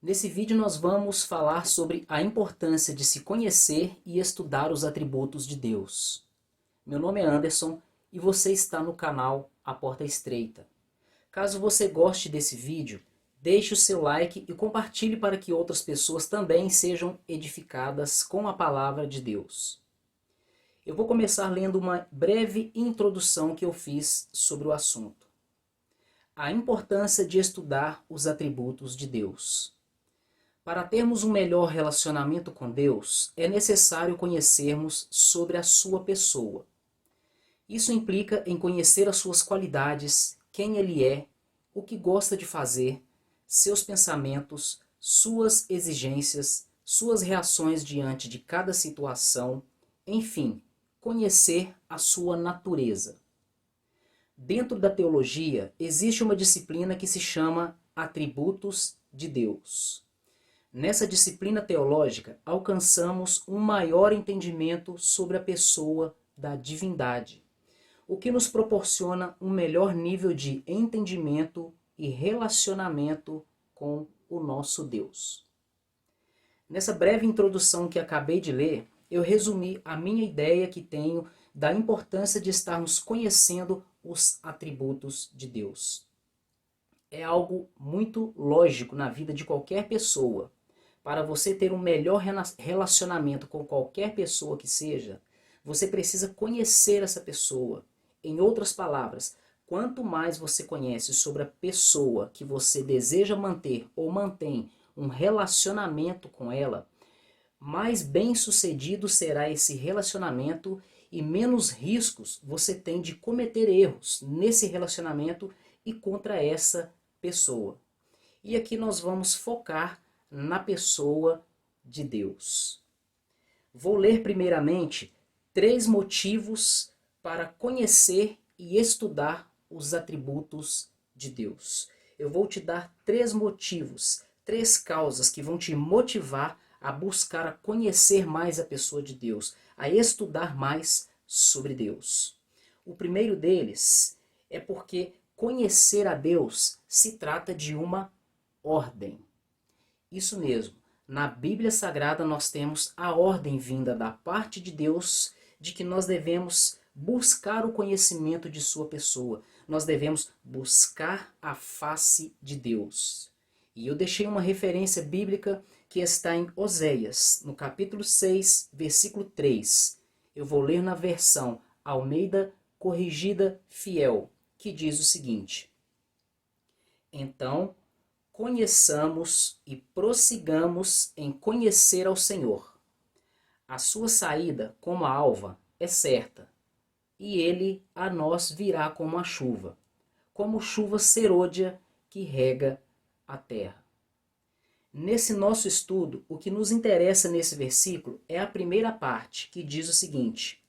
Nesse vídeo nós vamos falar sobre a importância de se conhecer e estudar os atributos de Deus. Meu nome é Anderson e você está no canal A Porta Estreita. Caso você goste desse vídeo, deixe o seu like e compartilhe para que outras pessoas também sejam edificadas com a palavra de Deus. Eu vou começar lendo uma breve introdução que eu fiz sobre o assunto. A importância de estudar os atributos de Deus. Para termos um melhor relacionamento com Deus, é necessário conhecermos sobre a sua pessoa. Isso implica em conhecer as suas qualidades, quem ele é, o que gosta de fazer, seus pensamentos, suas exigências, suas reações diante de cada situação, enfim, conhecer a sua natureza. Dentro da teologia, existe uma disciplina que se chama Atributos de Deus. Nessa disciplina teológica, alcançamos um maior entendimento sobre a pessoa da divindade, o que nos proporciona um melhor nível de entendimento e relacionamento com o nosso Deus. Nessa breve introdução que acabei de ler, eu resumi a minha ideia que tenho da importância de estarmos conhecendo os atributos de Deus. É algo muito lógico na vida de qualquer pessoa. Para você ter um melhor relacionamento com qualquer pessoa que seja, você precisa conhecer essa pessoa. Em outras palavras, quanto mais você conhece sobre a pessoa que você deseja manter ou mantém um relacionamento com ela, mais bem-sucedido será esse relacionamento e menos riscos você tem de cometer erros nesse relacionamento e contra essa pessoa. E aqui nós vamos focar na pessoa de Deus. Vou ler primeiramente 3 motivos para conhecer e estudar os atributos de Deus. Eu vou te dar 3 motivos, 3 causas que vão te motivar a buscar a conhecer mais a pessoa de Deus, a estudar mais sobre Deus. O primeiro deles é porque conhecer a Deus se trata de uma ordem. Isso mesmo, na Bíblia Sagrada nós temos a ordem vinda da parte de Deus de que nós devemos buscar o conhecimento de sua pessoa. Nós devemos buscar a face de Deus. E eu deixei uma referência bíblica que está em Oséias, no capítulo 6, versículo 3. Eu vou ler na versão Almeida Corrigida Fiel, que diz o seguinte: Então, conheçamos e prossigamos em conhecer ao Senhor. A sua saída, como a alva, é certa, e ele a nós virá como a chuva, como chuva serôdia que rega a terra. Nesse nosso estudo, o que nos interessa nesse versículo é a primeira parte, que diz o seguinte: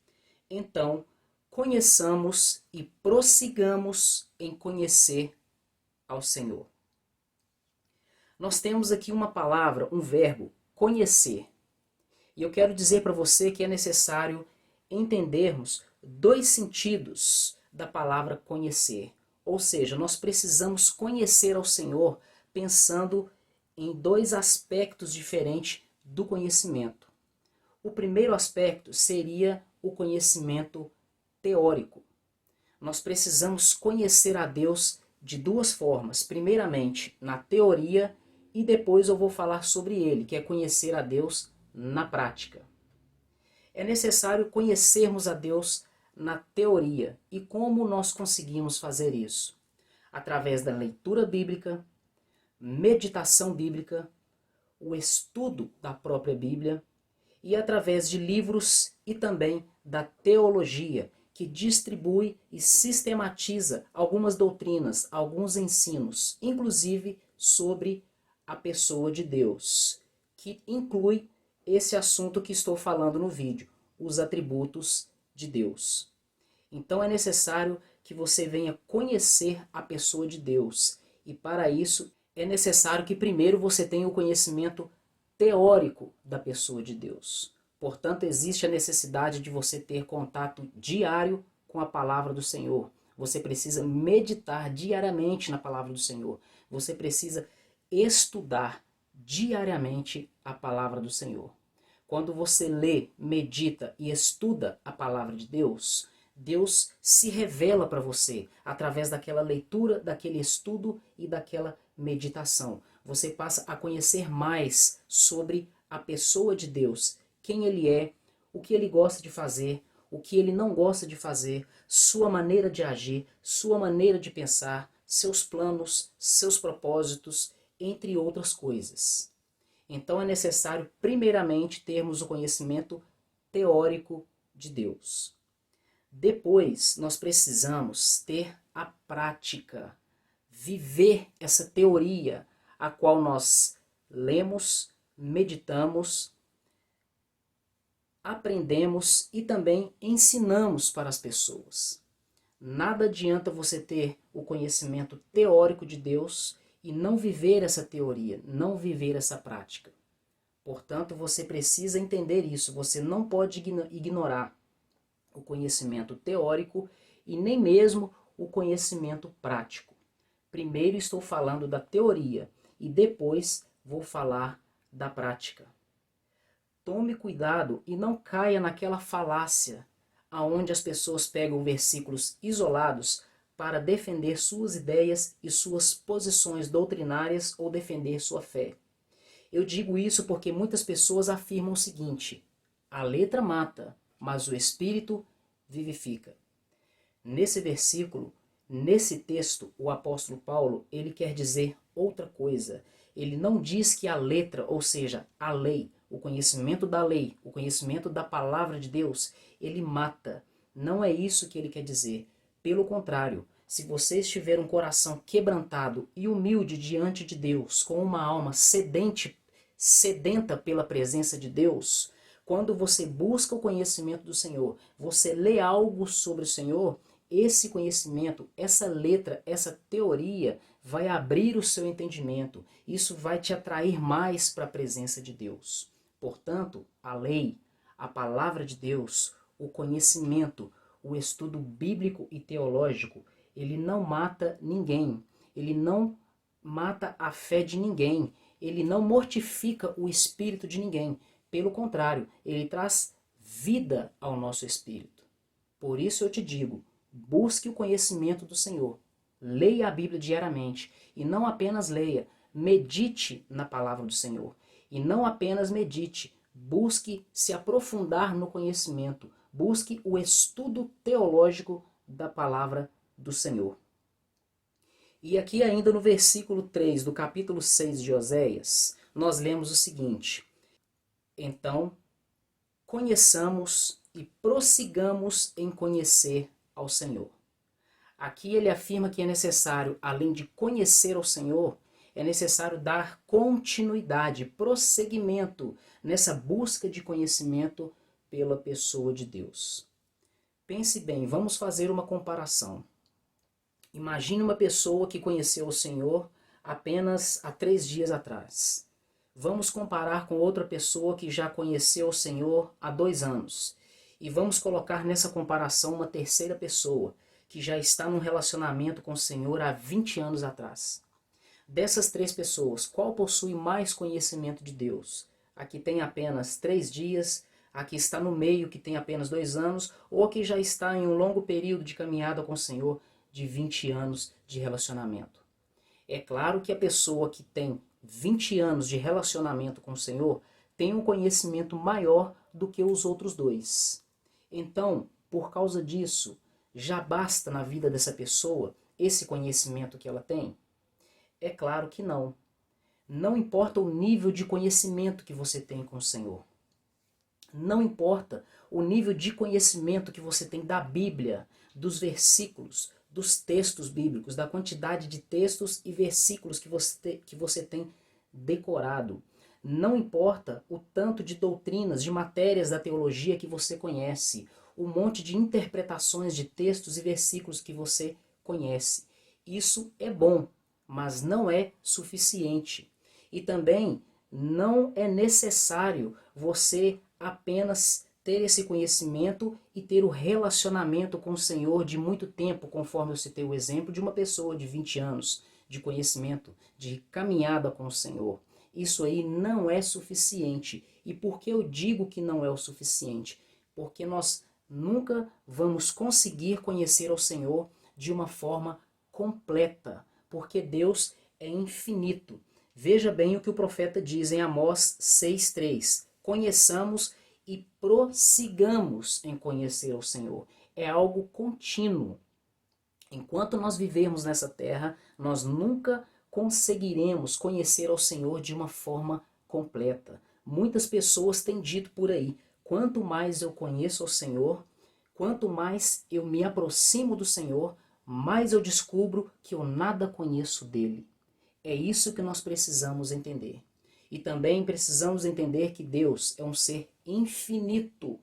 Então, conheçamos e prossigamos em conhecer ao Senhor. Nós temos aqui uma palavra, um verbo, conhecer. E eu quero dizer para você que é necessário entendermos 2 sentidos da palavra conhecer. Ou seja, nós precisamos conhecer ao Senhor pensando em 2 aspectos diferentes do conhecimento. O primeiro aspecto seria o conhecimento teórico. Nós precisamos conhecer a Deus de 2 formas. Primeiramente, na teoria, e depois eu vou falar sobre ele, que é conhecer a Deus na prática. É necessário conhecermos a Deus na teoria. E como nós conseguimos fazer isso? Através da leitura bíblica, meditação bíblica, o estudo da própria Bíblia e através de livros e também da teologia, que distribui e sistematiza algumas doutrinas, alguns ensinos, inclusive sobre a pessoa de Deus, que inclui esse assunto que estou falando no vídeo, os atributos de Deus. Então é necessário que você venha conhecer a pessoa de Deus, e para isso é necessário que primeiro você tenha o conhecimento teórico da pessoa de Deus. Portanto, existe a necessidade de você ter contato diário com a palavra do Senhor. Você precisa meditar diariamente na palavra do Senhor. Você precisa estudar diariamente a palavra do Senhor. Quando você lê, medita e estuda a palavra de Deus, Deus se revela para você através daquela leitura, daquele estudo e daquela meditação. Você passa a conhecer mais sobre a pessoa de Deus, quem Ele é, o que Ele gosta de fazer, o que Ele não gosta de fazer, sua maneira de agir, sua maneira de pensar, seus planos, seus propósitos, entre outras coisas. Então é necessário, primeiramente, termos o conhecimento teórico de Deus. Depois, nós precisamos ter a prática, viver essa teoria a qual nós lemos, meditamos, aprendemos e também ensinamos para as pessoas. Nada adianta você ter o conhecimento teórico de Deus e não viver essa teoria, não viver essa prática. Portanto, você precisa entender isso, você não pode ignorar o conhecimento teórico e nem mesmo o conhecimento prático. Primeiro estou falando da teoria e depois vou falar da prática. Tome cuidado e não caia naquela falácia aonde as pessoas pegam versículos isolados para defender suas ideias e suas posições doutrinárias ou defender sua fé. Eu digo isso porque muitas pessoas afirmam o seguinte: a letra mata, mas o espírito vivifica. Nesse versículo, nesse texto, o apóstolo Paulo, ele quer dizer outra coisa. Ele não diz que a letra, ou seja, a lei, o conhecimento da lei, o conhecimento da palavra de Deus, ele mata. Não é isso que ele quer dizer. Pelo contrário, se você estiver um coração quebrantado e humilde diante de Deus, com uma alma sedenta pela presença de Deus, quando você busca o conhecimento do Senhor, você lê algo sobre o Senhor, esse conhecimento, essa letra, essa teoria vai abrir o seu entendimento. Isso vai te atrair mais para a presença de Deus. Portanto, a lei, a palavra de Deus, o conhecimento, o estudo bíblico e teológico, ele não mata ninguém. Ele não mata a fé de ninguém. Ele não mortifica o espírito de ninguém. Pelo contrário, ele traz vida ao nosso espírito. Por isso eu te digo, busque o conhecimento do Senhor. Leia a Bíblia diariamente. E não apenas leia, medite na palavra do Senhor. E não apenas medite, busque se aprofundar no conhecimento. Busque o estudo teológico da palavra do Senhor. E aqui ainda no versículo 3 do capítulo 6 de Oséias, nós lemos o seguinte: então, conheçamos e prossigamos em conhecer ao Senhor. Aqui ele afirma que é necessário, além de conhecer ao Senhor, é necessário dar continuidade, prosseguimento nessa busca de conhecimento pela pessoa de Deus. Pense bem, vamos fazer uma comparação. Imagine uma pessoa que conheceu o Senhor apenas há 3 dias atrás. Vamos comparar com outra pessoa que já conheceu o Senhor há 2 anos. E vamos colocar nessa comparação uma terceira pessoa que já está num relacionamento com o Senhor há 20 anos atrás. Dessas 3 pessoas, qual possui mais conhecimento de Deus? A que tem apenas 3 dias, a que está no meio, que tem apenas 2 anos, ou a que já está em um longo período de caminhada com o Senhor, de 20 anos de relacionamento? É claro que a pessoa que tem 20 anos de relacionamento com o Senhor tem um conhecimento maior do que os outros 2. Então, por causa disso, já basta na vida dessa pessoa esse conhecimento que ela tem? É claro que não. Não importa o nível de conhecimento que você tem com o Senhor. Não importa o nível de conhecimento que você tem da Bíblia, dos versículos, dos textos bíblicos, da quantidade de textos e versículos que você tem decorado. Não importa o tanto de doutrinas, de matérias da teologia que você conhece, o monte de interpretações de textos e versículos que você conhece. Isso é bom, mas não é suficiente. E também não é necessário você apenas ter esse conhecimento e ter o relacionamento com o Senhor de muito tempo, conforme eu citei o exemplo de uma pessoa de 20 anos de conhecimento, de caminhada com o Senhor. isso aí não é suficiente. E por que eu digo que não é o suficiente? Porque nós nunca vamos conseguir conhecer ao Senhor de uma forma completa, porque Deus é infinito. Veja bem o que o profeta diz em Amós 6,3. Conheçamos e prossigamos em conhecer o Senhor. É algo contínuo. Enquanto nós vivermos nessa terra, nós nunca conseguiremos conhecer ao Senhor de uma forma completa. Muitas pessoas têm dito por aí, quanto mais eu conheço ao Senhor, quanto mais eu me aproximo do Senhor, mais eu descubro que eu nada conheço dele. É isso que nós precisamos entender. E também precisamos entender que Deus é um ser infinito.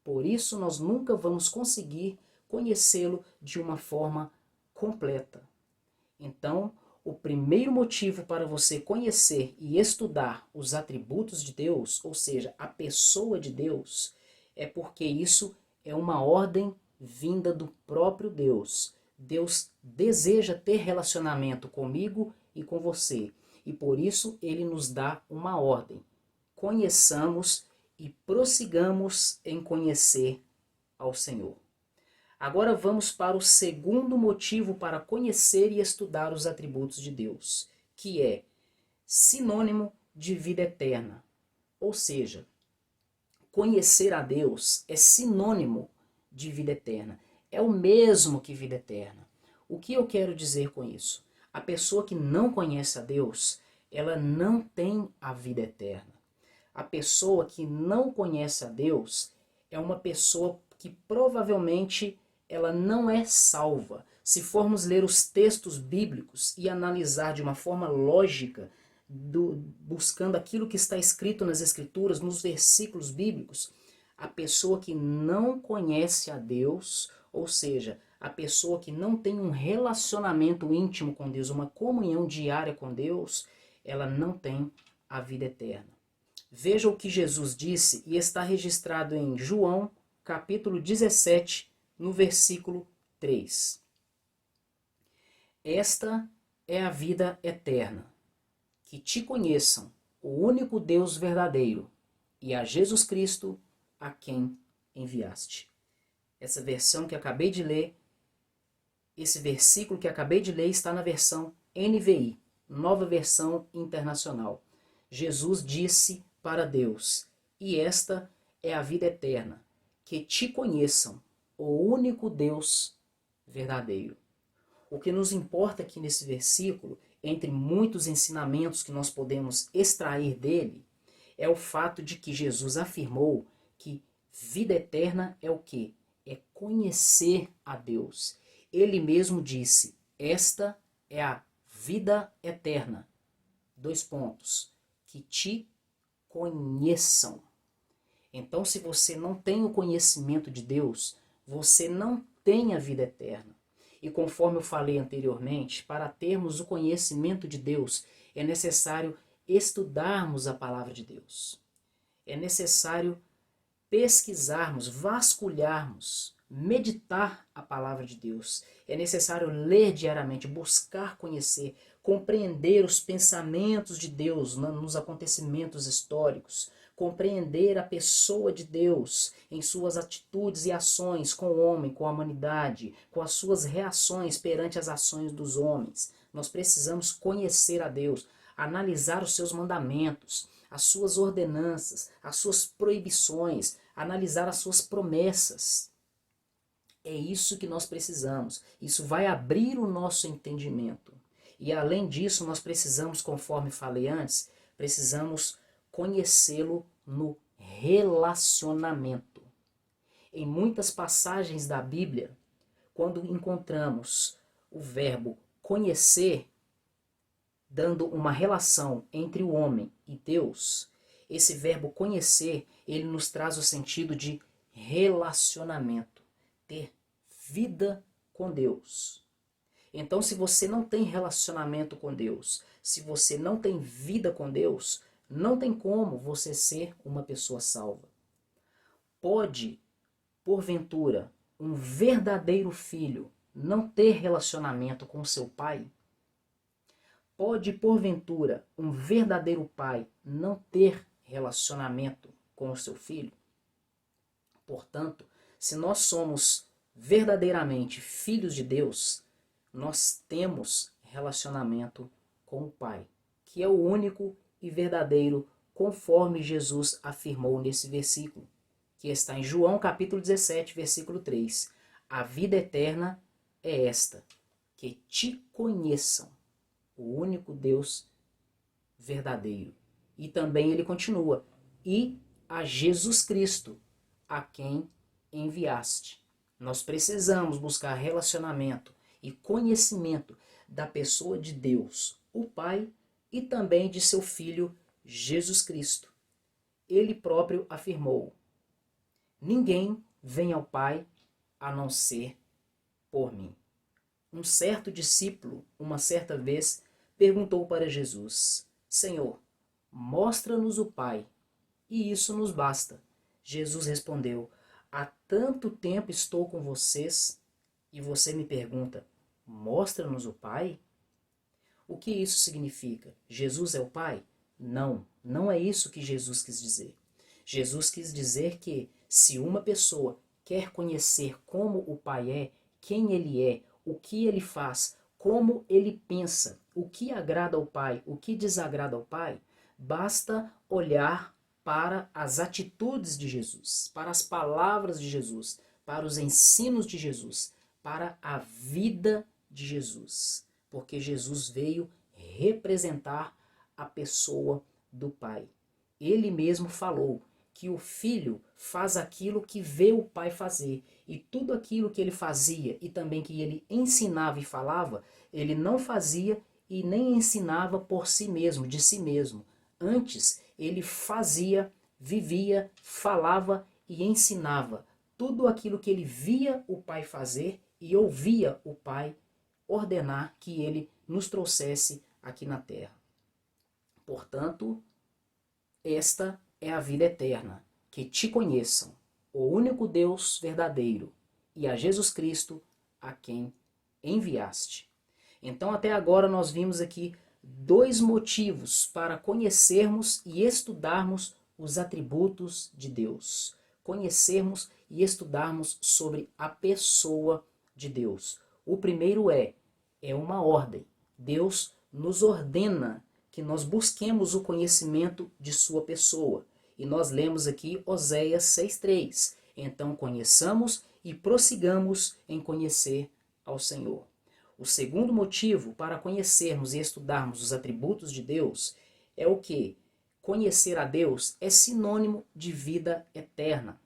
Por isso nós nunca vamos conseguir conhecê-lo de uma forma completa. Então, o primeiro motivo para você conhecer e estudar os atributos de Deus, ou seja, a pessoa de Deus, é porque isso é uma ordem vinda do próprio Deus. Deus deseja ter relacionamento comigo e com você, e por isso ele nos dá uma ordem. Conheçamos e prossigamos em conhecer ao Senhor. Agora vamos para o segundo motivo para conhecer e estudar os atributos de Deus, que é sinônimo de vida eterna. Ou seja, conhecer a Deus é sinônimo de vida eterna. É o mesmo que vida eterna. O que eu quero dizer com isso? A pessoa que não conhece a Deus, ela não tem a vida eterna. A pessoa que não conhece a Deus é uma pessoa que provavelmente ela não é salva. Se formos ler os textos bíblicos e analisar de uma forma lógica, buscando aquilo que está escrito nas Escrituras, nos versículos bíblicos, a pessoa que não conhece a Deus, ou seja, a pessoa que não tem um relacionamento íntimo com Deus, uma comunhão diária com Deus, ela não tem a vida eterna. Veja o que Jesus disse e está registrado em João, capítulo 17, no versículo 3. Esta é a vida eterna, que te conheçam, o único Deus verdadeiro, e a Jesus Cristo, a quem enviaste. Essa versão que acabei de ler, esse versículo que acabei de ler está na versão NVI, Nova Versão Internacional. Jesus disse para Deus, e esta é a vida eterna, que te conheçam, o único Deus verdadeiro. O que nos importa aqui nesse versículo, entre muitos ensinamentos que nós podemos extrair dele, é o fato de que Jesus afirmou que vida eterna é o quê? É conhecer a Deus. Ele mesmo disse, esta é a vida eterna. 2 pontos. Que te conheçam. Então, se você não tem o conhecimento de Deus, você não tem a vida eterna. E conforme eu falei anteriormente, para termos o conhecimento de Deus, é necessário estudarmos a palavra de Deus. É necessário pesquisarmos, vasculharmos, meditar a palavra de Deus. É necessário ler diariamente, buscar conhecer, compreender os pensamentos de Deus nos acontecimentos históricos, compreender a pessoa de Deus em suas atitudes e ações com o homem, com a humanidade, com as suas reações perante as ações dos homens. Nós precisamos conhecer a Deus, analisar os seus mandamentos, as suas ordenanças, as suas proibições, analisar as suas promessas. É isso que nós precisamos. Isso vai abrir o nosso entendimento. E além disso, nós precisamos, conforme falei antes, precisamos conhecê-lo no relacionamento. Em muitas passagens da Bíblia, quando encontramos o verbo conhecer, dando uma relação entre o homem e Deus, esse verbo conhecer, ele nos traz o sentido de relacionamento, ter vida com Deus. Então, se você não tem relacionamento com Deus, se você não tem vida com Deus, não tem como você ser uma pessoa salva. Pode, porventura, um verdadeiro filho não ter relacionamento com seu pai? Pode, porventura, um verdadeiro pai não ter relacionamento com o seu filho? Portanto, se nós somos verdadeiramente filhos de Deus, nós temos relacionamento com o Pai, que é o único e verdadeiro, conforme Jesus afirmou nesse versículo, que está em João capítulo 17, versículo 3. A vida eterna é esta, que te conheçam, o único Deus verdadeiro. E também ele continua, e a Jesus Cristo, a quem enviaste. Nós precisamos buscar relacionamento e conhecimento da pessoa de Deus, o Pai, e também de seu Filho Jesus Cristo. Ele próprio afirmou: ninguém vem ao Pai a não ser por mim. Um certo discípulo, uma certa vez, perguntou para Jesus: Senhor, mostra-nos o Pai, e isso nos basta. Jesus respondeu: há tanto tempo estou com vocês e você me pergunta: mostra-nos o Pai? O que isso significa? Jesus é o Pai? Não, não é isso que Jesus quis dizer. Jesus quis dizer que se uma pessoa quer conhecer como o Pai é, quem ele é, o que ele faz, como ele pensa, o que agrada ao Pai, o que desagrada ao Pai, basta olhar para as atitudes de Jesus, para as palavras de Jesus, para os ensinos de Jesus, para a vida de Jesus. Porque Jesus veio representar a pessoa do Pai. Ele mesmo falou que o Filho faz aquilo que vê o Pai fazer. E tudo aquilo que ele fazia e também que ele ensinava e falava, ele não fazia e nem ensinava por si mesmo, de si mesmo. Antes, ele fazia, vivia, falava e ensinava tudo aquilo que ele via o Pai fazer e ouvia o Pai ordenar que ele nos trouxesse aqui na terra. Portanto, esta é a vida eterna, que te conheçam, o único Deus verdadeiro, e a Jesus Cristo, a quem enviaste. Então, até agora nós vimos aqui 2 motivos para conhecermos e estudarmos os atributos de Deus. Conhecermos e estudarmos sobre a pessoa de Deus. O primeiro é uma ordem. Deus nos ordena que nós busquemos o conhecimento de sua pessoa. E nós lemos aqui Oséias 6:3. Então conheçamos e prossigamos em conhecer ao Senhor. O segundo motivo para conhecermos e estudarmos os atributos de Deus é o que? Conhecer a Deus é sinônimo de vida eterna.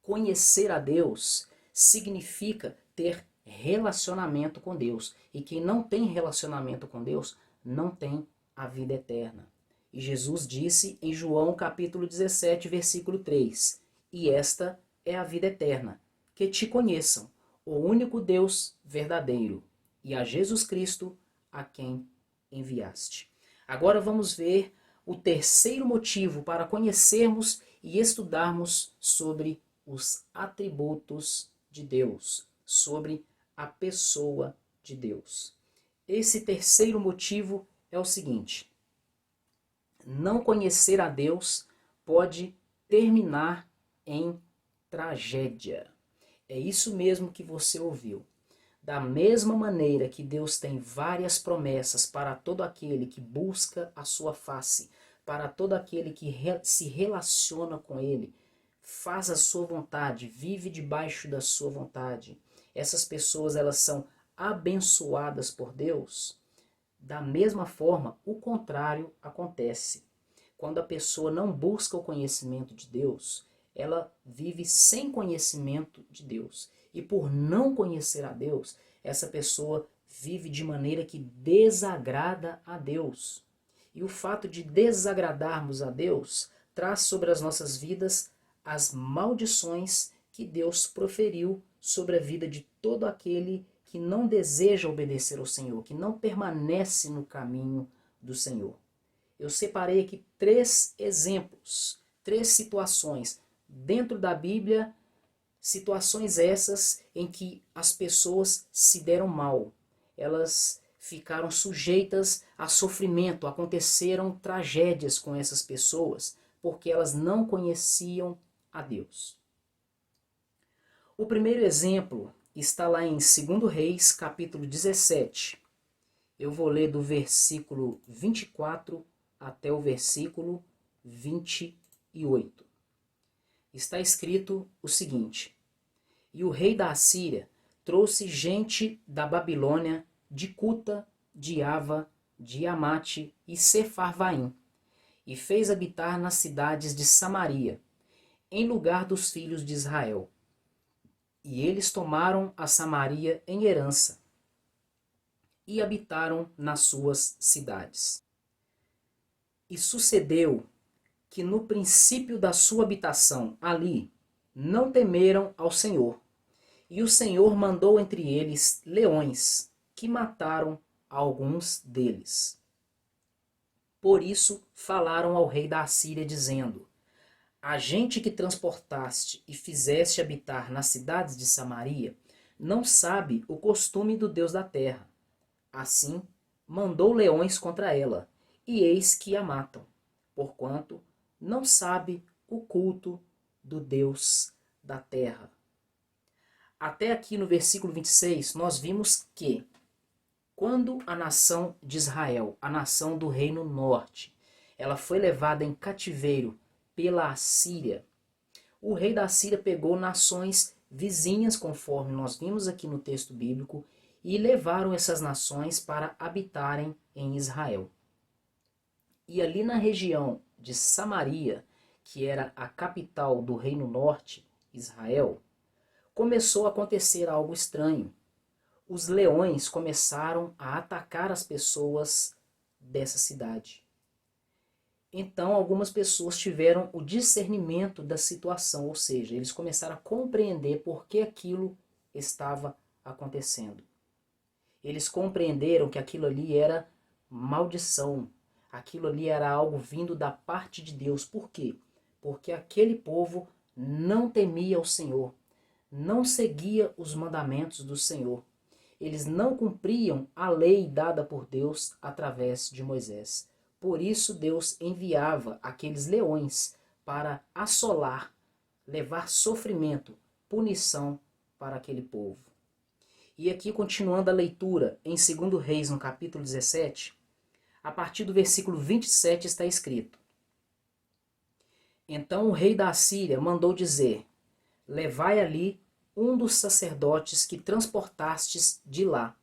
Conhecer a Deus significa ter relacionamento com Deus. E quem não tem relacionamento com Deus não tem a vida eterna. E Jesus disse em João capítulo 17, versículo 3: e esta é a vida eterna, que te conheçam, o único Deus verdadeiro, e a Jesus Cristo, a quem enviaste. Agora vamos ver o terceiro motivo para conhecermos e estudarmos sobre os atributos de Deus, sobre a pessoa de Deus. Esse terceiro motivo é o seguinte: não conhecer a Deus pode terminar em tragédia. É isso mesmo que você ouviu. Da mesma maneira que Deus tem várias promessas para todo aquele que busca a sua face, para todo aquele que se relaciona com Ele, faz a sua vontade, vive debaixo da sua vontade. Essas pessoas, elas são abençoadas por Deus. Da mesma forma, o contrário acontece. Quando a pessoa não busca o conhecimento de Deus, ela vive sem conhecimento de Deus. E por não conhecer a Deus, essa pessoa vive de maneira que desagrada a Deus. E o fato de desagradarmos a Deus traz sobre as nossas vidas as maldições que Deus proferiu sobre a vida de todo aquele que não deseja obedecer ao Senhor, que não permanece no caminho do Senhor. Eu separei aqui 3 exemplos, 3 situações dentro da Bíblia, situações essas em que as pessoas se deram mal. Elas ficaram sujeitas a sofrimento, aconteceram tragédias com essas pessoas, porque elas não conheciam a Deus. O primeiro exemplo está lá em 2 Reis, capítulo 17. Eu vou ler do versículo 24 até o versículo 28. Está escrito o seguinte: E o rei da Assíria trouxe gente da Babilônia, de Cuta, de Ava, de Amate e Sefarvaim, e fez habitar nas cidades de Samaria, em lugar dos filhos de Israel. E eles tomaram a Samaria em herança, e habitaram nas suas cidades. E sucedeu que no princípio da sua habitação ali não temeram ao Senhor, e o Senhor mandou entre eles leões, que mataram alguns deles. Por isso falaram ao rei da Assíria, dizendo: A gente que transportaste e fizeste habitar nas cidades de Samaria não sabe o costume do Deus da terra. Assim, mandou leões contra ela, e eis que a matam, porquanto não sabe o culto do Deus da terra. Até aqui no versículo 26, nós vimos que quando a nação de Israel, a nação do Reino Norte, ela foi levada em cativeiro pela Assíria, o rei da Assíria pegou nações vizinhas, conforme nós vimos aqui no texto bíblico, e levaram essas nações para habitarem em Israel. E ali na região de Samaria, que era a capital do Reino Norte, Israel, começou a acontecer algo estranho. Os leões começaram a atacar as pessoas dessa cidade. Então algumas pessoas tiveram o discernimento da situação, ou seja, eles começaram a compreender por que aquilo estava acontecendo. Eles compreenderam que aquilo ali era maldição, aquilo ali era algo vindo da parte de Deus. Por quê? Porque aquele povo não temia o Senhor, não seguia os mandamentos do Senhor. Eles não cumpriam a lei dada por Deus através de Moisés. Por isso Deus enviava aqueles leões para assolar, levar sofrimento, punição para aquele povo. E aqui, continuando a leitura, em 2 Reis, no capítulo 17, a partir do versículo 27 está escrito: Então o rei da Assíria mandou dizer: Levai ali um dos sacerdotes que transportastes de lá,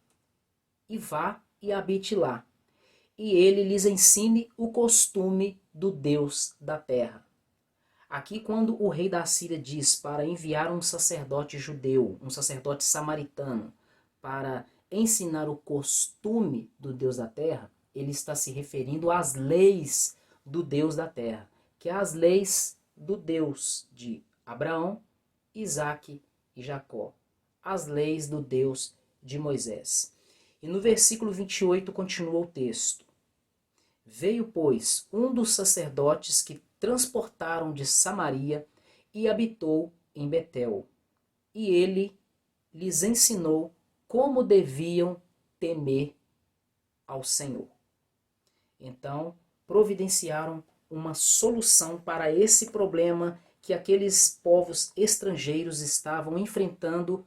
e vá e habite lá, e ele lhes ensine o costume do Deus da terra. Aqui, quando o rei da Assíria diz para enviar um sacerdote judeu, um sacerdote samaritano, para ensinar o costume do Deus da terra, ele está se referindo às leis do Deus da terra, que é as leis do Deus de Abraão, Isaque e Jacó, as leis do Deus de Moisés. E no versículo 28 continua o texto: Veio, pois, um dos sacerdotes que transportaram de Samaria e habitou em Betel, e ele lhes ensinou como deviam temer ao Senhor. Então, providenciaram uma solução para esse problema que aqueles povos estrangeiros estavam enfrentando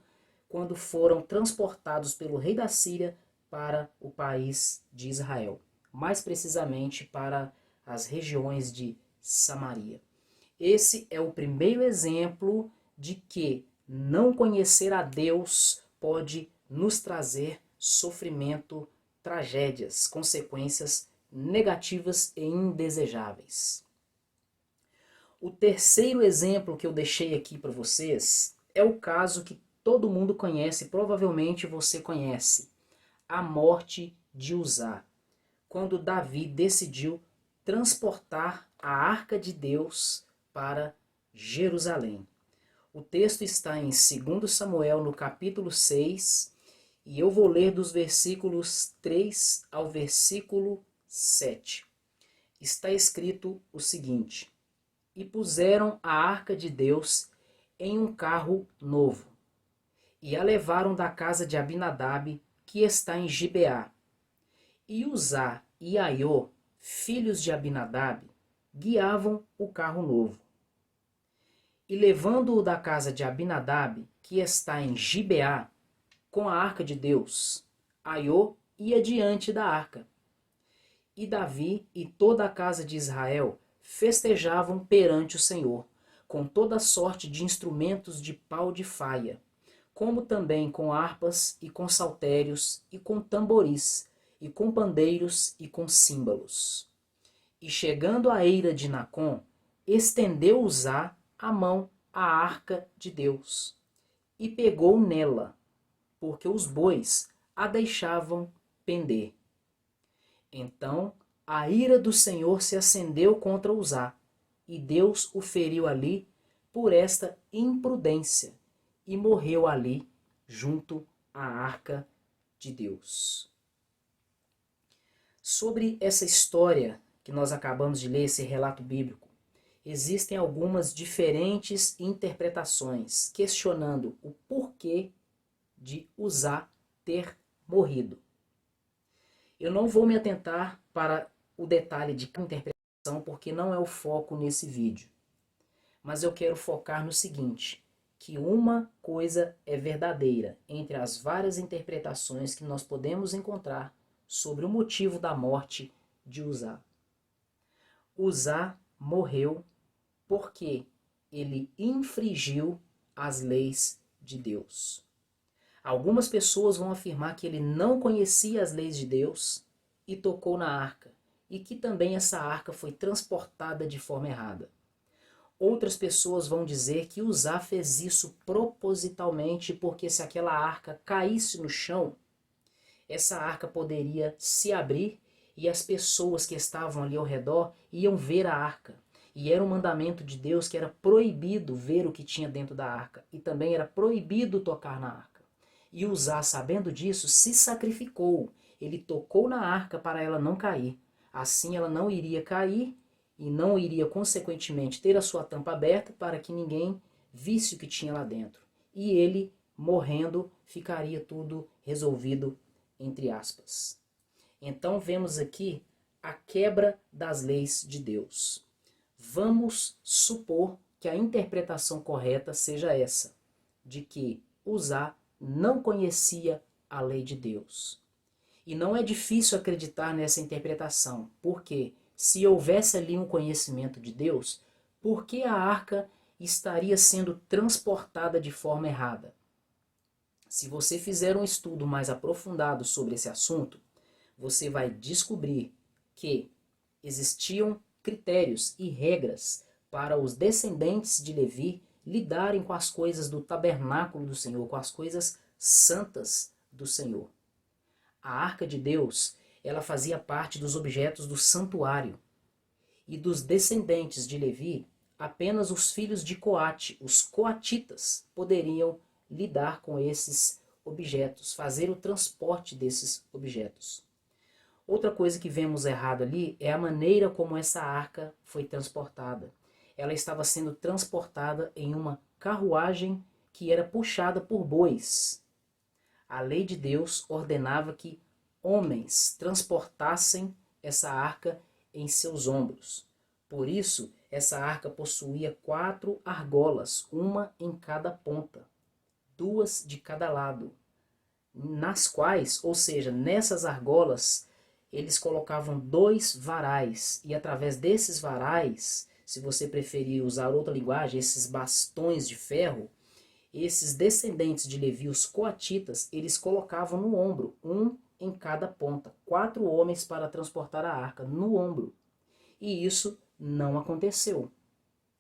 quando foram transportados pelo rei da Síria para o país de Israel, mais precisamente para as regiões de Samaria. Esse é o primeiro exemplo de que não conhecer a Deus pode nos trazer sofrimento, tragédias, consequências negativas e indesejáveis. O terceiro exemplo que eu deixei aqui para vocês é o caso que todo mundo conhece, provavelmente você conhece: a morte de Uzá, quando Davi decidiu transportar a Arca de Deus para Jerusalém. O texto está em 2 Samuel, no capítulo 6, e eu vou ler dos versículos 3 ao versículo 7. Está escrito o seguinte: E puseram a Arca de Deus em um carro novo, e a levaram da casa de Abinadab, que está em Gibeá, E Uzá e Aiô, filhos de Abinadab, guiavam o carro novo. E levando-o da casa de Abinadab, que está em Gibeá, com a arca de Deus, Aiô ia diante da arca. E Davi e toda a casa de Israel festejavam perante o Senhor, com toda sorte de instrumentos de pau de faia, como também com harpas e com saltérios e com tamboris, e com pandeiros e com símbolos. E chegando à eira de Nacon, estendeu Uzá a mão à arca de Deus, e pegou nela, porque os bois a deixavam pender. Então a ira do Senhor se acendeu contra Uzá, e Deus o feriu ali por esta imprudência, e morreu ali junto à arca de Deus. Sobre essa história que nós acabamos de ler, esse relato bíblico, existem algumas diferentes interpretações, questionando o porquê de Uzá ter morrido. Eu não vou me atentar para o detalhe de cada interpretação, porque não é o foco nesse vídeo. Mas eu quero focar no seguinte, que uma coisa é verdadeira entre as várias interpretações que nós podemos encontrar sobre o motivo da morte de Uzá. Uzá morreu porque ele infringiu as leis de Deus. Algumas pessoas vão afirmar que ele não conhecia as leis de Deus e tocou na arca, e que também essa arca foi transportada de forma errada. Outras pessoas vão dizer que Uzá fez isso propositalmente, porque se aquela arca caísse no chão, essa arca poderia se abrir e as pessoas que estavam ali ao redor iam ver a arca. E era um mandamento de Deus que era proibido ver o que tinha dentro da arca, e também era proibido tocar na arca. E Uzá, sabendo disso, se sacrificou. Ele tocou na arca para ela não cair. Assim ela não iria cair e não iria, consequentemente, ter a sua tampa aberta para que ninguém visse o que tinha lá dentro. E ele, morrendo, ficaria tudo resolvido, entre aspas. Então vemos aqui a quebra das leis de Deus. Vamos supor que a interpretação correta seja essa, de que Uzá não conhecia a lei de Deus. E não é difícil acreditar nessa interpretação, porque se houvesse ali um conhecimento de Deus, por que a arca estaria sendo transportada de forma errada? Se você fizer um estudo mais aprofundado sobre esse assunto, você vai descobrir que existiam critérios e regras para os descendentes de Levi lidarem com as coisas do tabernáculo do Senhor, com as coisas santas do Senhor. A arca de Deus, ela fazia parte dos objetos do santuário. E dos descendentes de Levi, apenas os filhos de Coate, os coatitas, poderiam lidar com esses objetos, fazer o transporte desses objetos. Outra coisa que vemos errado ali é a maneira como essa arca foi transportada. Ela estava sendo transportada em uma carruagem que era puxada por bois. A lei de Deus ordenava que homens transportassem essa arca em seus ombros. Por isso, essa arca possuía 4 argolas, uma em cada ponta, 2 de cada lado, nas quais, ou seja, nessas argolas, eles colocavam 2 varais, e através desses varais, se você preferir usar outra linguagem, esses bastões de ferro, esses descendentes de Levi, os coatitas, eles colocavam no ombro, um em cada ponta, 4 homens para transportar a arca no ombro. E isso não aconteceu.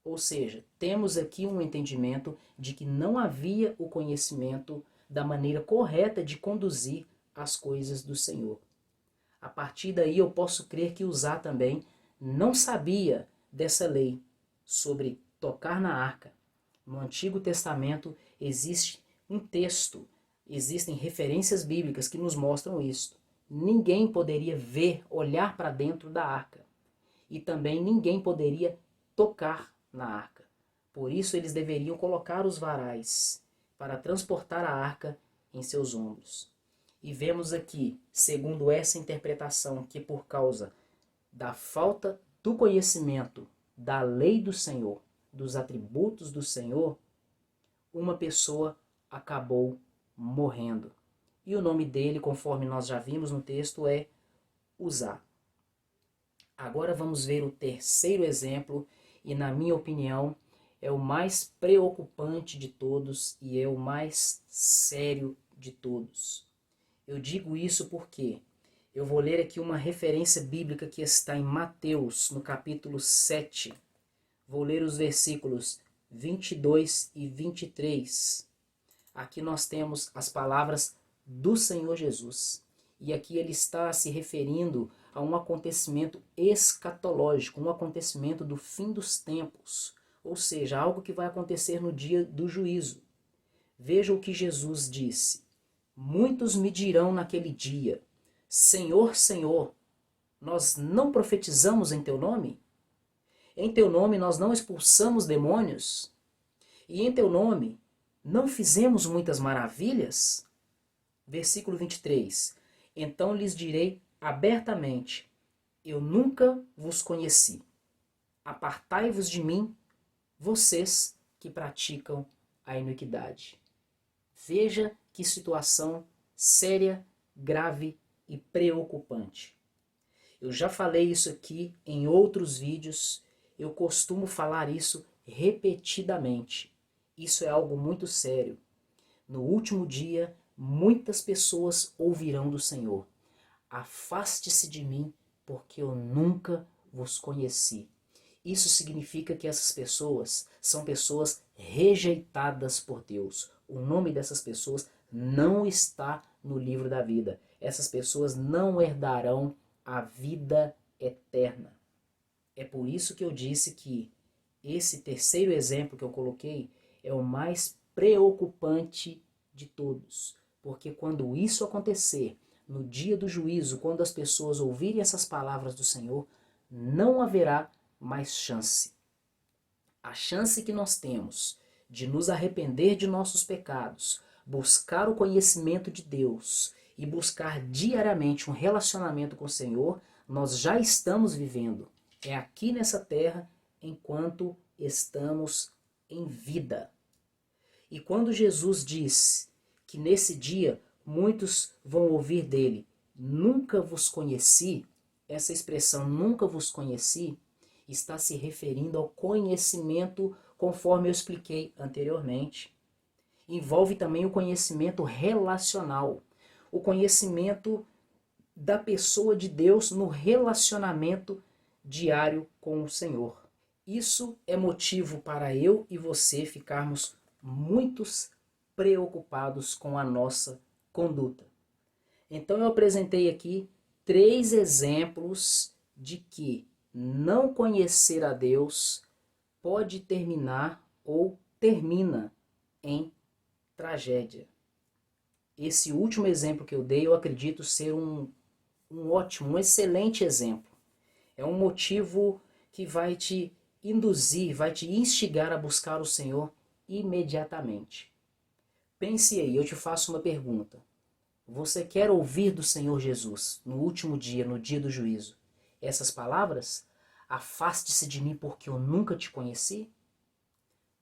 Ou seja, temos aqui um entendimento de que não havia o conhecimento da maneira correta de conduzir as coisas do Senhor. A partir daí eu posso crer que Uzá também não sabia dessa lei sobre tocar na arca. No Antigo Testamento existe um texto, existem referências bíblicas que nos mostram isso. Ninguém poderia ver, olhar para dentro da arca. E também ninguém poderia tocar na arca. Por isso eles deveriam colocar os varais para transportar a arca em seus ombros. E vemos aqui, segundo essa interpretação, que por causa da falta do conhecimento da lei do Senhor, dos atributos do Senhor, uma pessoa acabou morrendo. E o nome dele, conforme nós já vimos no texto, é Uzá. Agora vamos ver o terceiro exemplo, e na minha opinião é o mais preocupante de todos e é o mais sério de todos. Eu digo isso porque eu vou ler aqui uma referência bíblica que está em Mateus, no capítulo 7. Vou ler os versículos 22 e 23. Aqui nós temos as palavras do Senhor Jesus. E aqui ele está se referindo a um acontecimento escatológico, um acontecimento do fim dos tempos. Ou seja, algo que vai acontecer no dia do juízo. Veja o que Jesus disse. Muitos me dirão naquele dia, Senhor, Senhor, nós não profetizamos em teu nome? Em teu nome nós não expulsamos demônios? E em teu nome não fizemos muitas maravilhas? Versículo 23. Então lhes direi abertamente, eu nunca vos conheci. Apartai-vos de mim, vocês que praticam a iniquidade. Veja que situação séria, grave e preocupante. Eu já falei isso aqui em outros vídeos, eu costumo falar isso repetidamente. Isso é algo muito sério. No último dia, muitas pessoas ouvirão do Senhor. Afaste-se de mim, porque eu nunca vos conheci. Isso significa que essas pessoas são pessoas rejeitadas por Deus. O nome dessas pessoas não está no livro da vida. Essas pessoas não herdarão a vida eterna. É por isso que eu disse que esse terceiro exemplo que eu coloquei é o mais preocupante de todos. Porque quando isso acontecer, no dia do juízo, quando as pessoas ouvirem essas palavras do Senhor, não haverá mais chance. A chance que nós temos de nos arrepender de nossos pecados, buscar o conhecimento de Deus e buscar diariamente um relacionamento com o Senhor, nós já estamos vivendo. É aqui nessa terra enquanto estamos em vida. E quando Jesus diz que nesse dia muitos vão ouvir dele, nunca vos conheci, essa expressão nunca vos conheci está se referindo ao conhecimento conforme eu expliquei anteriormente. Envolve também o conhecimento relacional, o conhecimento da pessoa de Deus no relacionamento diário com o Senhor. Isso é motivo para eu e você ficarmos muito preocupados com a nossa conduta. Então eu apresentei aqui 3 exemplos de que não conhecer a Deus pode terminar ou termina em tragédia. Esse último exemplo que eu dei, eu acredito ser um ótimo, um excelente exemplo. É um motivo que vai te induzir, vai te instigar a buscar o Senhor imediatamente. Pense aí, eu te faço uma pergunta. Você quer ouvir do Senhor Jesus no último dia, no dia do juízo, essas palavras? Afaste-se de mim porque eu nunca te conheci?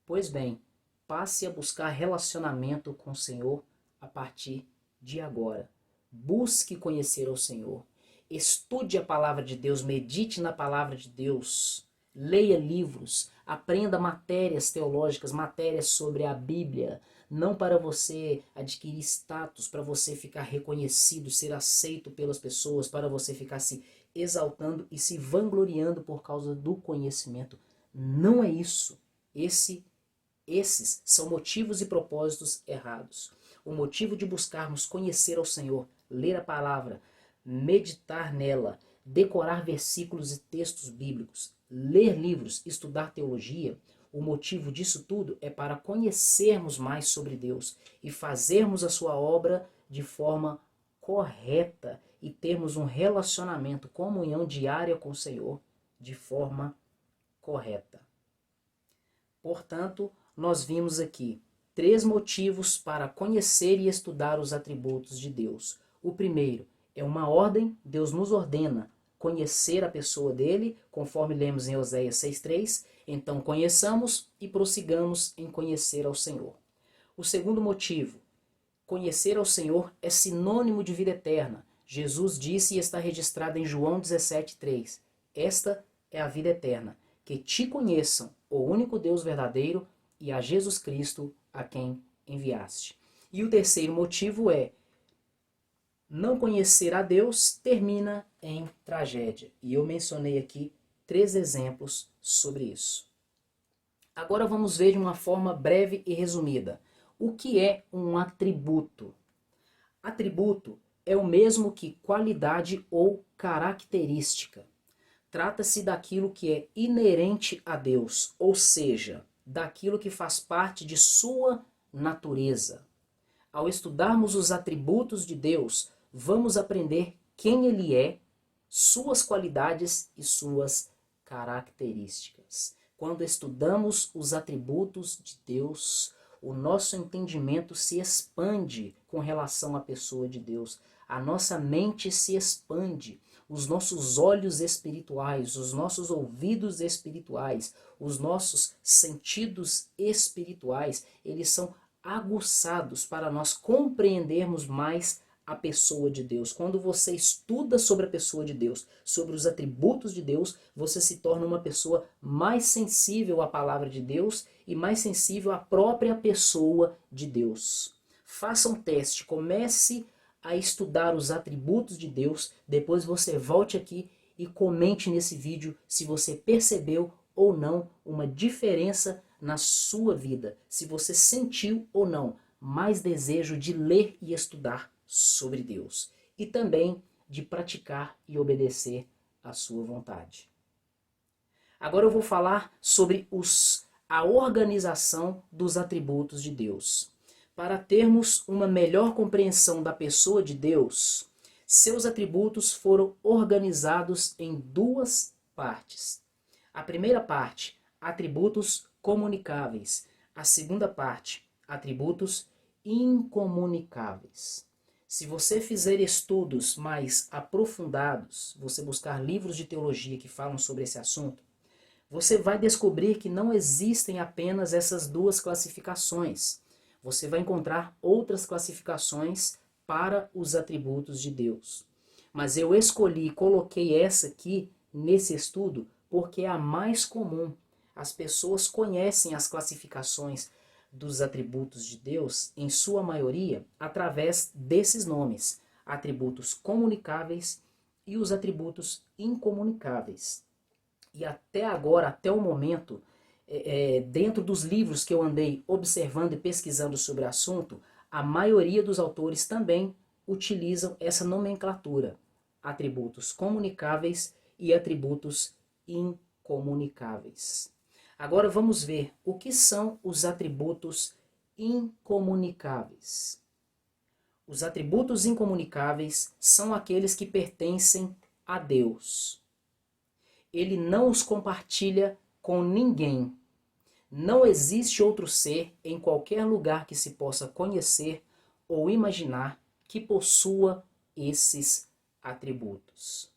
Pois bem, passe a buscar relacionamento com o Senhor a partir de agora. Busque conhecer o Senhor. Estude a palavra de Deus, medite na palavra de Deus. Leia livros, aprenda matérias teológicas, matérias sobre a Bíblia. Não para você adquirir status, para você ficar reconhecido, ser aceito pelas pessoas, para você ficar se exaltando e se vangloriando por causa do conhecimento. Não é isso. Esses são motivos e propósitos errados. O motivo de buscarmos conhecer ao Senhor, ler a palavra, meditar nela, decorar versículos e textos bíblicos, ler livros, estudar teologia, o motivo disso tudo é para conhecermos mais sobre Deus e fazermos a sua obra de forma correta e termos um relacionamento, comunhão diária com o Senhor de forma correta. Portanto, nós vimos aqui 3 motivos para conhecer e estudar os atributos de Deus. O primeiro é uma ordem, Deus nos ordena conhecer a pessoa dele, conforme lemos em Oséias 6,3. Então conheçamos e prossigamos em conhecer ao Senhor. O segundo motivo, conhecer ao Senhor é sinônimo de vida eterna. Jesus disse e está registrado em João 17,3. Esta é a vida eterna, que te conheçam, o único Deus verdadeiro, e a Jesus Cristo, a quem enviaste. E o terceiro motivo é, não conhecer a Deus termina em tragédia. E eu mencionei aqui 3 exemplos sobre isso. Agora vamos ver de uma forma breve e resumida. O que é um atributo? Atributo é o mesmo que qualidade ou característica. Trata-se daquilo que é inerente a Deus, ou seja, daquilo que faz parte de sua natureza. Ao estudarmos os atributos de Deus, vamos aprender quem Ele é, suas qualidades e suas características. Quando estudamos os atributos de Deus, o nosso entendimento se expande com relação à pessoa de Deus. A nossa mente se expande. Os nossos olhos espirituais, os nossos ouvidos espirituais, os nossos sentidos espirituais, eles são aguçados para nós compreendermos mais a pessoa de Deus. Quando você estuda sobre a pessoa de Deus, sobre os atributos de Deus, você se torna uma pessoa mais sensível à palavra de Deus e mais sensível à própria pessoa de Deus. Faça um teste, comece a estudar os atributos de Deus, depois você volte aqui e comente nesse vídeo se você percebeu ou não uma diferença na sua vida, se você sentiu ou não mais desejo de ler e estudar sobre Deus e também de praticar e obedecer à sua vontade. Agora eu vou falar sobre a organização dos atributos de Deus. Para termos uma melhor compreensão da pessoa de Deus, seus atributos foram organizados em 2 partes. A primeira parte, atributos comunicáveis. A segunda parte, atributos incomunicáveis. Se você fizer estudos mais aprofundados, você buscar livros de teologia que falam sobre esse assunto, você vai descobrir que não existem apenas essas 2 classificações. Você vai encontrar outras classificações para os atributos de Deus. Mas eu escolhi e coloquei essa aqui nesse estudo porque é a mais comum. As pessoas conhecem as classificações dos atributos de Deus, em sua maioria, através desses nomes: atributos comunicáveis e os atributos incomunicáveis. E até agora, até o momento, dentro dos livros que eu andei observando e pesquisando sobre o assunto, a maioria dos autores também utilizam essa nomenclatura: atributos comunicáveis e atributos incomunicáveis. Agora vamos ver o que são os atributos incomunicáveis. Os atributos incomunicáveis são aqueles que pertencem a Deus. Ele não os compartilha com ninguém. Não existe outro ser em qualquer lugar que se possa conhecer ou imaginar que possua esses atributos.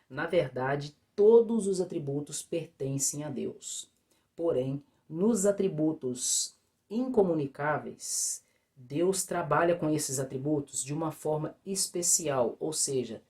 Na verdade, todos os atributos pertencem a Deus. Porém, nos atributos incomunicáveis, Deus trabalha com esses atributos de uma forma especial, ou seja,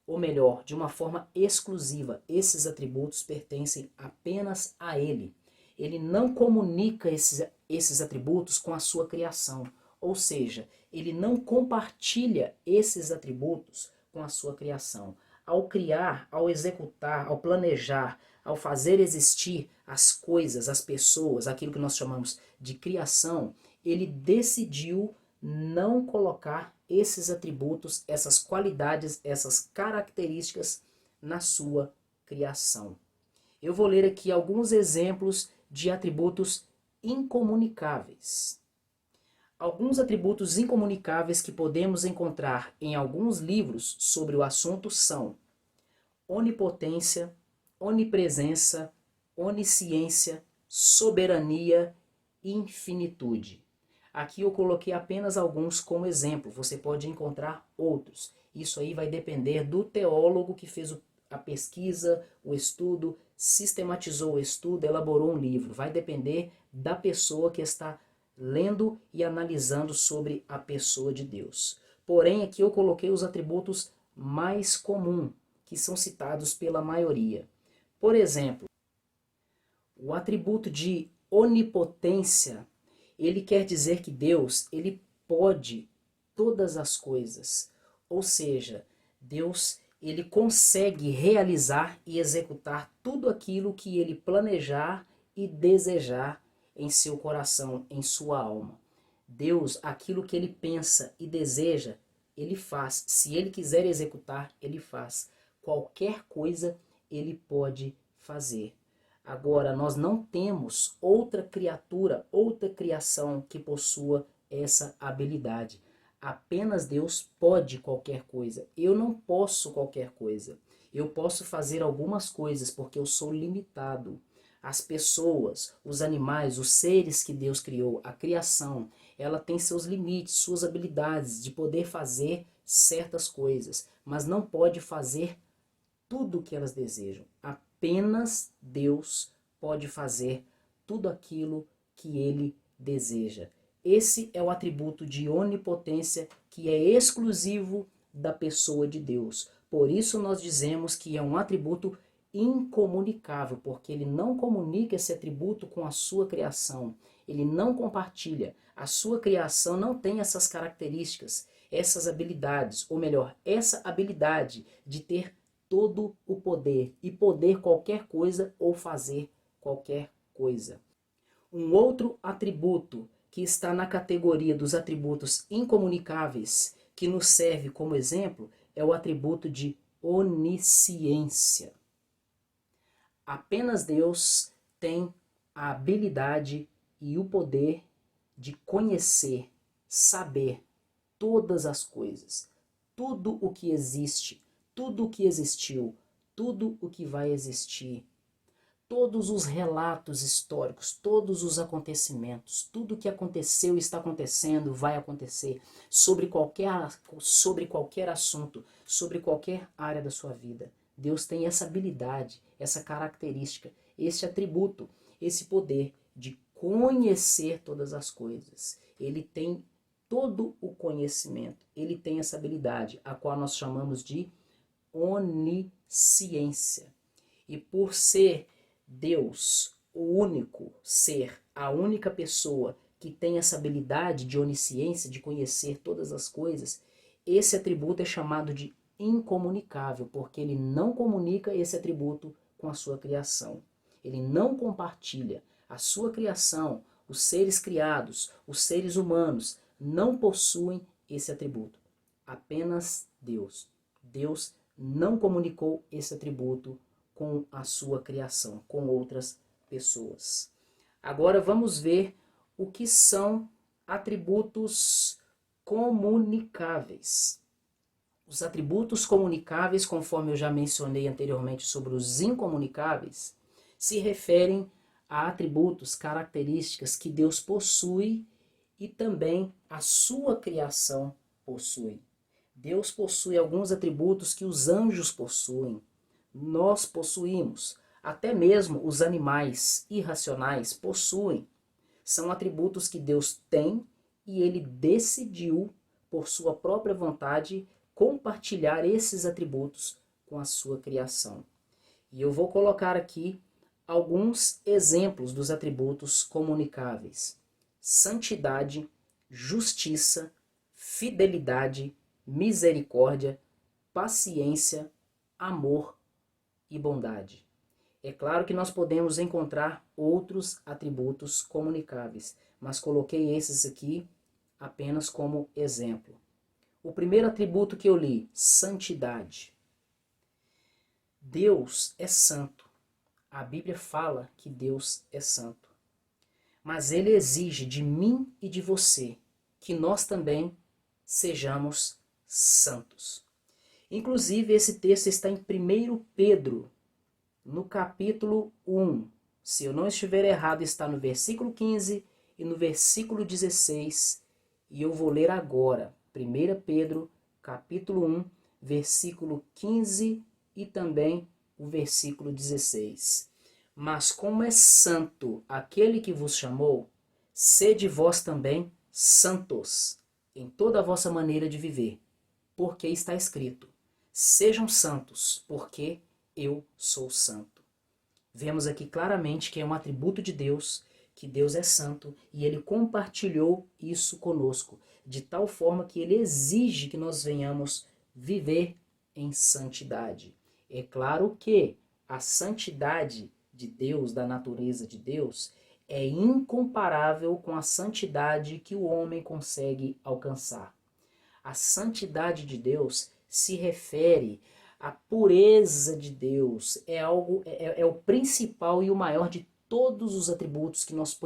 ou melhor, de uma forma exclusiva. Esses atributos pertencem apenas a Ele. Ele não comunica esses atributos com a sua criação, ou seja, Ele não compartilha esses atributos com a sua criação. Ao criar, ao executar, ao planejar, ao fazer existir as coisas, as pessoas, aquilo que nós chamamos de criação, Ele decidiu não colocar esses atributos, essas qualidades, essas características na sua criação. Eu vou ler aqui alguns exemplos de atributos incomunicáveis. Alguns atributos incomunicáveis que podemos encontrar em alguns livros sobre o assunto são onipotência, onipresença, onisciência, soberania e infinitude. Aqui eu coloquei apenas alguns como exemplo, você pode encontrar outros. Isso aí vai depender do teólogo que fez a pesquisa, o estudo, sistematizou o estudo, elaborou um livro. Vai depender da pessoa que está lendo e analisando sobre a pessoa de Deus. Porém, aqui eu coloquei os atributos mais comuns, que são citados pela maioria. Por exemplo, o atributo de onipotência, ele quer dizer que Deus, ele pode todas as coisas. Ou seja, Deus, ele consegue realizar e executar tudo aquilo que ele planejar e desejar em seu coração, em sua alma. Deus, aquilo que ele pensa e deseja, ele faz. Se ele quiser executar, ele faz. Qualquer coisa ele pode fazer. Agora, nós não temos outra criatura, outra criação que possua essa habilidade. Apenas Deus pode qualquer coisa. Eu não posso qualquer coisa. Eu posso fazer algumas coisas porque eu sou limitado. As pessoas, os animais, os seres que Deus criou, a criação, ela tem seus limites, suas habilidades de poder fazer certas coisas, mas não pode fazer tudo o que elas desejam. Apenas Deus pode fazer tudo aquilo que ele deseja. Esse é o atributo de onipotência que é exclusivo da pessoa de Deus. Por isso nós dizemos que é um atributo incomunicável, porque ele não comunica esse atributo com a sua criação. Ele não compartilha. A sua criação não tem essas características, essas habilidades, ou melhor, essa habilidade de ter todo o poder e poder qualquer coisa ou fazer qualquer coisa. Um outro atributo que está na categoria dos atributos incomunicáveis, que nos serve como exemplo, é o atributo de onisciência. Apenas Deus tem a habilidade e o poder de conhecer, saber todas as coisas, tudo o que existe, tudo o que existiu, tudo o que vai existir, todos os relatos históricos, todos os acontecimentos, tudo o que aconteceu, está acontecendo, vai acontecer, sobre qualquer assunto, sobre qualquer área da sua vida. Deus tem essa habilidade, essa característica, esse atributo, esse poder de conhecer todas as coisas. Ele tem todo o conhecimento, ele tem essa habilidade, a qual nós chamamos de onisciência. E por ser Deus o único ser, a única pessoa que tem essa habilidade de onisciência, de conhecer todas as coisas, esse atributo é chamado de incomunicável, porque ele não comunica esse atributo com a sua criação. Ele não compartilha. A sua criação, os seres criados, os seres humanos, não possuem esse atributo. Apenas Deus. Deus não comunicou esse atributo com a sua criação, com outras pessoas. Agora vamos ver o que são atributos comunicáveis. Os atributos comunicáveis, conforme eu já mencionei anteriormente sobre os incomunicáveis, se referem a atributos, características que Deus possui e também a sua criação possui. Deus possui alguns atributos que os anjos possuem, nós possuímos, até mesmo os animais irracionais possuem. São atributos que Deus tem e ele decidiu, por sua própria vontade, compartilhar esses atributos com a sua criação. E eu vou colocar aqui alguns exemplos dos atributos comunicáveis: santidade, justiça, fidelidade, misericórdia, paciência, amor e bondade. É claro que nós podemos encontrar outros atributos comunicáveis, mas coloquei esses aqui apenas como exemplo. O primeiro atributo que eu li, santidade. Deus é santo. A Bíblia fala que Deus é santo. Mas ele exige de mim e de você que nós também sejamos santos. Inclusive, esse texto está em 1 Pedro, no capítulo 1. Se eu não estiver errado, está no versículo 15 e no versículo 16. E eu vou ler agora. 1 Pedro, capítulo 1, versículo 15 e também o versículo 16. Mas como é santo aquele que vos chamou, sede vós também santos em toda a vossa maneira de viver, porque está escrito: sejam santos, porque eu sou santo. Vemos aqui claramente que é um atributo de Deus, que Deus é santo, e ele compartilhou isso conosco, de tal forma que ele exige que nós venhamos viver em santidade. É claro que a santidade de Deus, da natureza de Deus, é incomparável com a santidade que o homem consegue alcançar. A santidade de Deus se refere à pureza de Deus, é o principal e o maior de todos os atributos que nós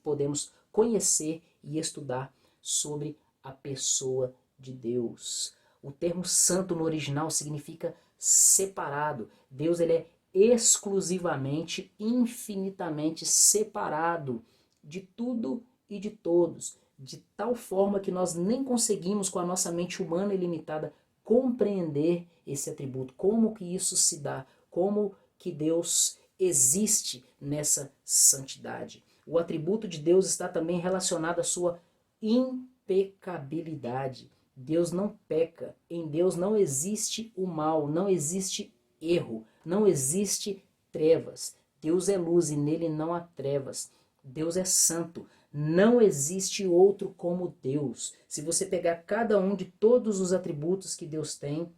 podemos conhecer e estudar sobre a pessoa de Deus. O termo santo no original significa separado. Deus ele é exclusivamente, infinitamente separado de tudo e de todos, de tal forma que nós nem conseguimos, com a nossa mente humana ilimitada, compreender esse atributo, como que isso se dá, como que Deus existe nessa santidade. O atributo de Deus está também relacionado à sua impecabilidade. Deus não peca, em Deus não existe o mal, não existe erro, não existe trevas. Deus é luz e nele não há trevas. Deus é santo. Não existe outro como Deus. Se você pegar cada um de todos os atributos que Deus tem,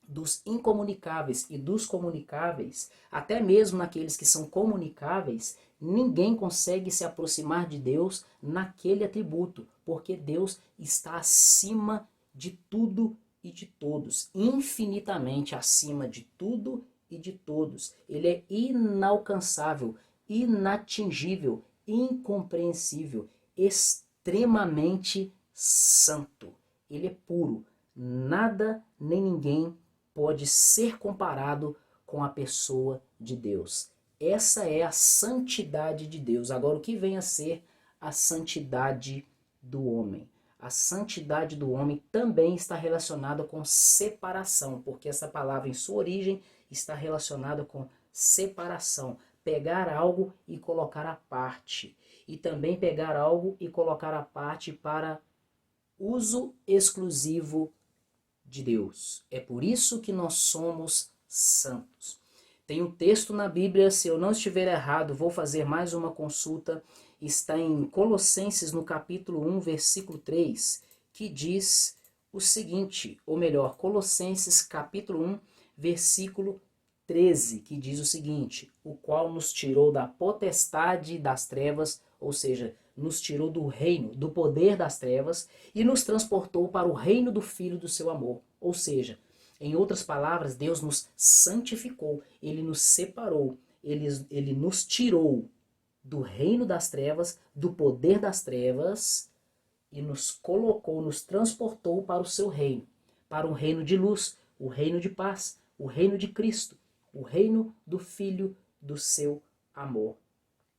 dos incomunicáveis e dos comunicáveis, até mesmo naqueles que são comunicáveis, ninguém consegue se aproximar de Deus naquele atributo, porque Deus está acima de tudo e de todos, infinitamente acima de tudo e de todos. Ele é inalcançável, inatingível, incompreensível, extremamente santo. Ele é puro. Nada nem ninguém pode ser comparado com a pessoa de Deus. Essa é a santidade de Deus. Agora, o que vem a ser a santidade do homem? A santidade do homem também está relacionada com separação, porque essa palavra em sua origem está relacionada com separação. Pegar algo e colocar à parte. E também pegar algo e colocar à parte para uso exclusivo de Deus. É por isso que nós somos santos. Tem um texto na Bíblia, se eu não estiver errado, vou fazer mais uma consulta, está em Colossenses no capítulo 1, versículo 3, que diz o seguinte, ou melhor, Colossenses capítulo 1, versículo 13, que diz o seguinte: o qual nos tirou da potestade das trevas, ou seja, nos tirou do reino, do poder das trevas e nos transportou para o reino do Filho do seu amor. Ou seja, em outras palavras, Deus nos santificou, Ele nos separou, Ele nos tirou do reino das trevas, do poder das trevas e nos colocou, nos transportou para o seu reino, para um reino de luz, o reino de paz, o reino de Cristo, o reino do Filho do seu amor.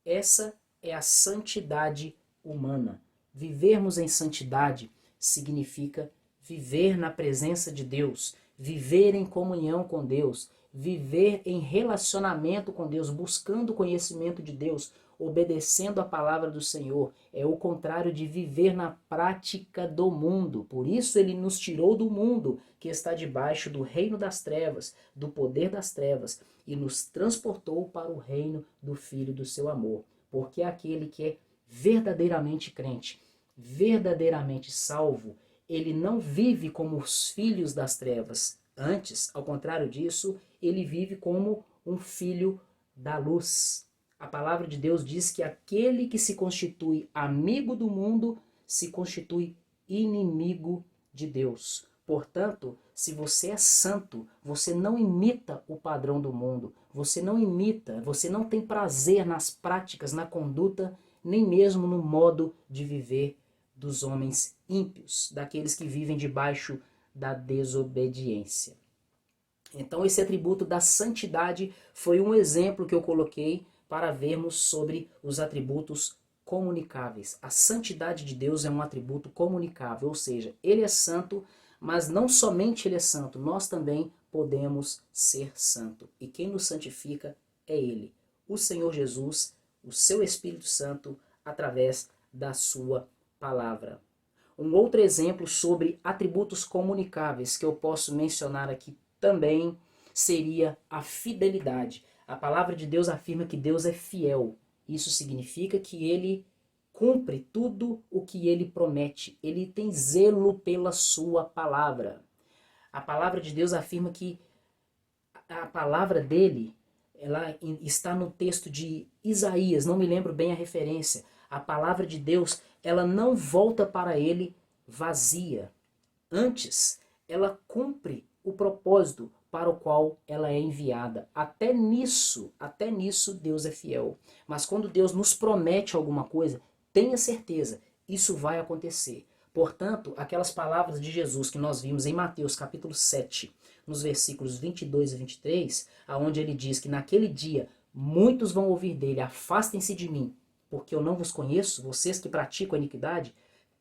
Essa é a santidade humana. Vivermos em santidade significa viver na presença de Deus, viver em comunhão com Deus, viver em relacionamento com Deus, buscando o conhecimento de Deus, obedecendo a palavra do Senhor. É o contrário de viver na prática do mundo. Por isso ele nos tirou do mundo, que está debaixo do reino das trevas, do poder das trevas, e nos transportou para o reino do Filho do seu amor. Porque aquele que é verdadeiramente crente, verdadeiramente salvo, ele não vive como os filhos das trevas. Antes, ao contrário disso, ele vive como um filho da luz. A palavra de Deus diz que aquele que se constitui amigo do mundo se constitui inimigo de Deus. Portanto, se você é santo, você não imita o padrão do mundo, você não imita, você não tem prazer nas práticas, na conduta, nem mesmo no modo de viver dos homens ímpios, daqueles que vivem debaixo da desobediência. Então esse atributo da santidade foi um exemplo que eu coloquei para vermos sobre os atributos comunicáveis. A santidade de Deus é um atributo comunicável, ou seja, ele é santo, Mas não somente Ele é santo, nós também podemos ser santo. E quem nos santifica é Ele, o Senhor Jesus, o seu Espírito Santo, através da sua palavra. Um outro exemplo sobre atributos comunicáveis que eu posso mencionar aqui também seria a fidelidade. A palavra de Deus afirma que Deus é fiel. Isso significa que Ele cumpre tudo o que Ele promete. Ele tem zelo pela sua palavra. A palavra de Deus afirma que a palavra dele, ela está no texto de Isaías, não me lembro bem a referência. A palavra de Deus, ela não volta para ele vazia. Antes, ela cumpre o propósito para o qual ela é enviada. Até nisso Deus é fiel. Mas quando Deus nos promete alguma coisa, tenha certeza, isso vai acontecer. Portanto, aquelas palavras de Jesus que nós vimos em Mateus capítulo 7, nos versículos 22 e 23, aonde ele diz que naquele dia muitos vão ouvir dele: afastem-se de mim, porque eu não vos conheço, vocês que praticam a iniquidade,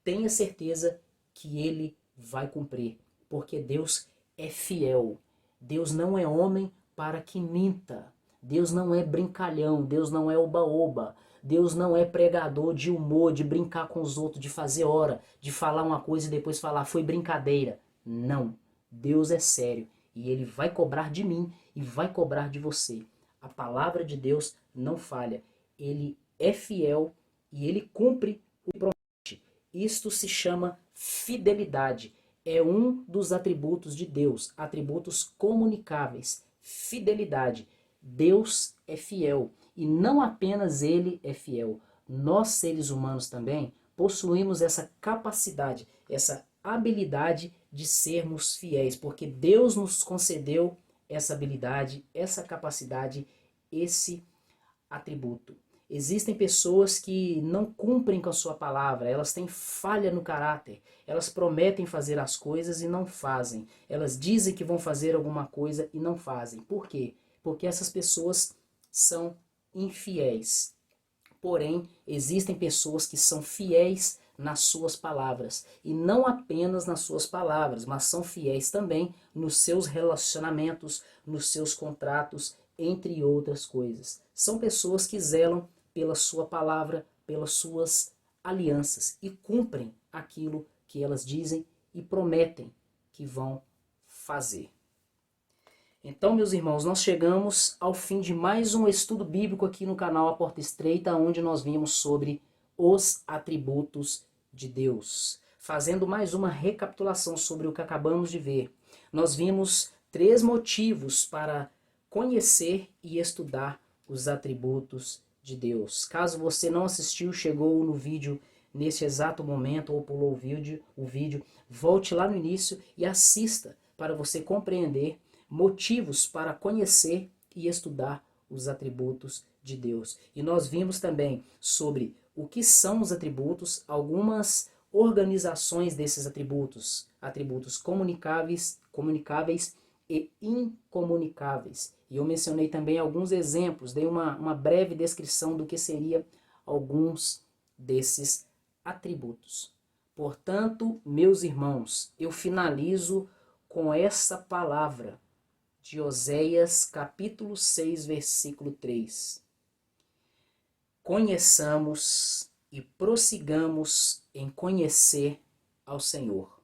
tenha certeza que ele vai cumprir, porque Deus é fiel. Deus não é homem para que minta. Deus não é brincalhão, Deus não é oba-oba. Deus não é pregador de humor, de brincar com os outros, de fazer hora, de falar uma coisa e depois falar foi brincadeira. Não. Deus é sério e Ele vai cobrar de mim e vai cobrar de você. A palavra de Deus não falha. Ele é fiel e Ele cumpre o que promete. Isto se chama fidelidade. É um dos atributos de Deus, atributos comunicáveis. Fidelidade. Deus é fiel. E não apenas Ele é fiel. Nós, seres humanos também, possuímos essa capacidade, essa habilidade de sermos fiéis, porque Deus nos concedeu essa habilidade, essa capacidade, esse atributo. Existem pessoas que não cumprem com a sua palavra, elas têm falha no caráter, elas prometem fazer as coisas e não fazem, elas dizem que vão fazer alguma coisa e não fazem. Por quê? Porque essas pessoas são infiéis. Porém, existem pessoas que são fiéis nas suas palavras. E não apenas nas suas palavras, mas são fiéis também nos seus relacionamentos, nos seus contratos, entre outras coisas. São pessoas que zelam pela sua palavra, pelas suas alianças e cumprem aquilo que elas dizem e prometem que vão fazer. Então, meus irmãos, nós chegamos ao fim de mais um estudo bíblico aqui no canal A Porta Estreita, onde nós vimos sobre os atributos de Deus. Fazendo mais uma recapitulação sobre o que acabamos de ver, nós vimos 3 motivos para conhecer e estudar os atributos de Deus. Caso você não assistiu, chegou no vídeo nesse exato momento ou pulou o vídeo, volte lá no início e assista para você compreender motivos para conhecer e estudar os atributos de Deus. E nós vimos também sobre o que são os atributos, algumas organizações desses atributos, atributos comunicáveis e incomunicáveis. E eu mencionei também alguns exemplos, dei uma breve descrição do que seriam alguns desses atributos. Portanto, meus irmãos, eu finalizo com essa palavra de Oséias capítulo 6, versículo 3. Conheçamos e prossigamos em conhecer ao Senhor.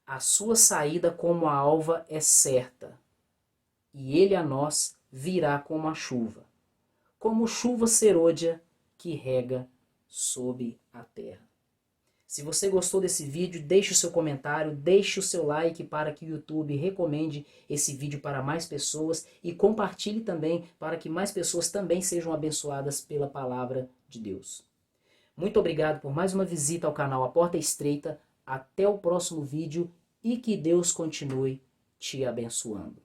A sua saída como a alva é certa, e ele a nós virá como a chuva, como chuva serôdia que rega sobre a terra. Se você gostou desse vídeo, deixe o seu comentário, deixe o seu like para que o YouTube recomende esse vídeo para mais pessoas e compartilhe também para que mais pessoas também sejam abençoadas pela palavra de Deus. Muito obrigado por mais uma visita ao canal A Porta Estreita. Até o próximo vídeo e que Deus continue te abençoando.